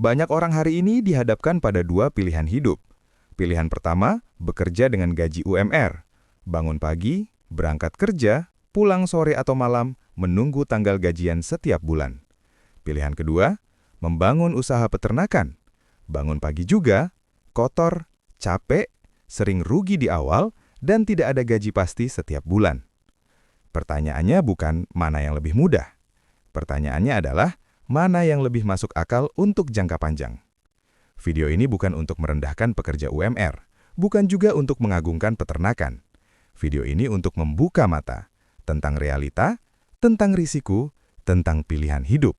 Banyak orang hari ini dihadapkan pada dua pilihan hidup. Pilihan pertama, bekerja dengan gaji UMR. Bangun pagi, berangkat kerja, pulang sore atau malam, menunggu tanggal gajian setiap bulan. Pilihan kedua, membangun usaha peternakan. Bangun pagi juga, kotor, capek, sering rugi di awal, dan tidak ada gaji pasti setiap bulan. Pertanyaannya bukan mana yang lebih mudah. Pertanyaannya adalah, mana yang lebih masuk akal untuk jangka panjang? Video ini bukan untuk merendahkan pekerja UMR, bukan juga untuk mengagungkan peternakan. Video ini untuk membuka mata tentang realita, tentang risiko, tentang pilihan hidup.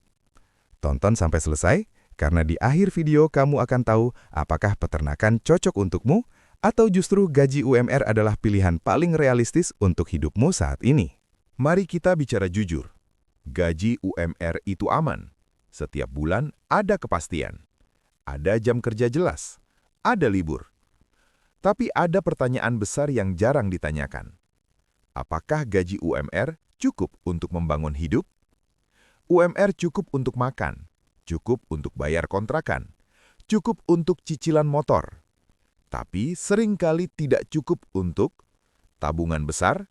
Tonton sampai selesai, karena di akhir video kamu akan tahu apakah peternakan cocok untukmu atau justru gaji UMR adalah pilihan paling realistis untuk hidupmu saat ini. Mari kita bicara jujur. Gaji UMR itu aman. Setiap bulan ada kepastian. Ada jam kerja jelas. Ada libur. Tapi ada pertanyaan besar yang jarang ditanyakan. Apakah gaji UMR cukup untuk membangun hidup? UMR cukup untuk makan, cukup untuk bayar kontrakan, cukup untuk cicilan motor. Tapi seringkali tidak cukup untuk tabungan besar,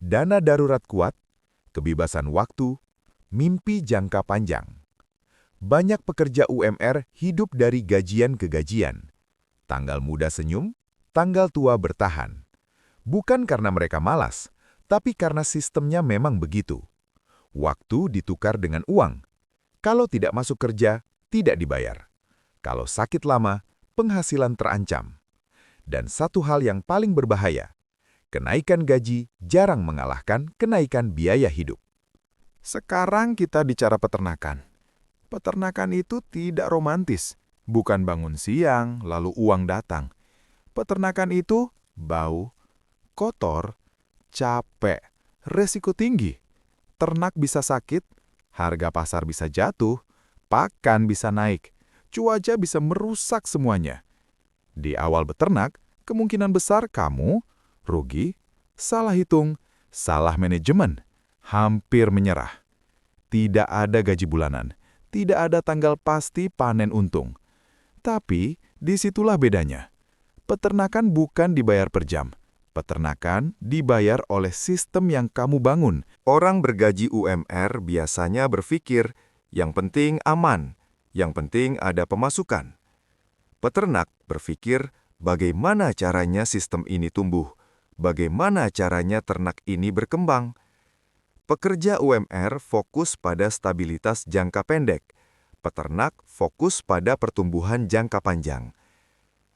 dana darurat kuat, kebebasan waktu, mimpi jangka panjang. Banyak pekerja UMR hidup dari gajian ke gajian. Tanggal muda senyum, tanggal tua bertahan. Bukan karena mereka malas, tapi karena sistemnya memang begitu. Waktu ditukar dengan uang. Kalau tidak masuk kerja, tidak dibayar. Kalau sakit lama, penghasilan terancam. Dan satu hal yang paling berbahaya, kenaikan gaji jarang mengalahkan kenaikan biaya hidup. Sekarang kita bicara peternakan. Peternakan itu tidak romantis. Bukan bangun siang, lalu uang datang. Peternakan itu bau, kotor, capek, resiko tinggi. Ternak bisa sakit, harga pasar bisa jatuh, pakan bisa naik, cuaca bisa merusak semuanya. Di awal beternak, kemungkinan besar kamu rugi, salah hitung, salah manajemen, hampir menyerah. Tidak ada gaji bulanan, tidak ada tanggal pasti panen untung. Tapi disitulah bedanya. Peternakan bukan dibayar per jam. Peternakan dibayar oleh sistem yang kamu bangun. Orang bergaji UMR biasanya berpikir, yang penting aman, yang penting ada pemasukan. Peternak berpikir, bagaimana caranya sistem ini tumbuh, bagaimana caranya ternak ini berkembang. Pekerja UMR fokus pada stabilitas jangka pendek. Peternak fokus pada pertumbuhan jangka panjang.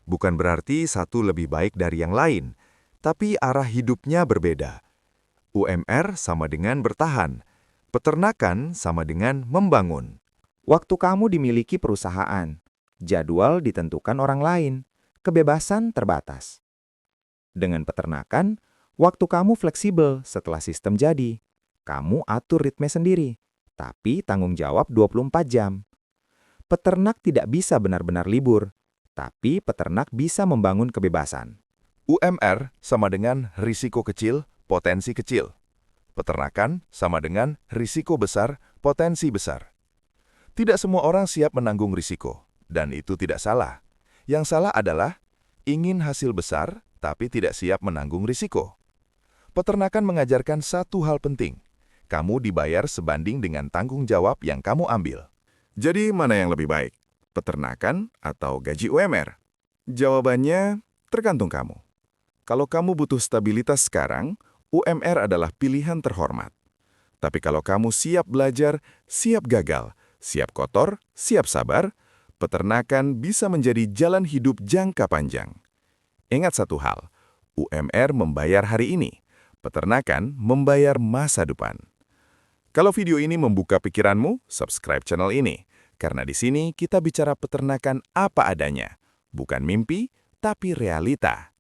Bukan berarti satu lebih baik dari yang lain, tapi arah hidupnya berbeda. UMR sama dengan bertahan, peternakan sama dengan membangun. Waktu kamu dimiliki perusahaan, jadwal ditentukan orang lain, kebebasan terbatas. Dengan peternakan, waktu kamu fleksibel setelah sistem jadi. Kamu atur ritme sendiri, tapi tanggung jawab 24 jam. Peternak tidak bisa benar-benar libur, tapi peternak bisa membangun kebebasan. UMR sama dengan risiko kecil, potensi kecil. Peternakan sama dengan risiko besar, potensi besar. Tidak semua orang siap menanggung risiko, dan itu tidak salah. Yang salah adalah ingin hasil besar, tapi tidak siap menanggung risiko. Peternakan mengajarkan satu hal penting. Kamu dibayar sebanding dengan tanggung jawab yang kamu ambil. Jadi mana yang lebih baik? Peternakan atau gaji UMR? Jawabannya tergantung kamu. Kalau kamu butuh stabilitas sekarang, UMR adalah pilihan terhormat. Tapi kalau kamu siap belajar, siap gagal, siap kotor, siap sabar, peternakan bisa menjadi jalan hidup jangka panjang. Ingat satu hal, UMR membayar hari ini, peternakan membayar masa depan. Kalau video ini membuka pikiranmu, subscribe channel ini. Karena di sini kita bicara peternakan apa adanya. Bukan mimpi, tapi realita.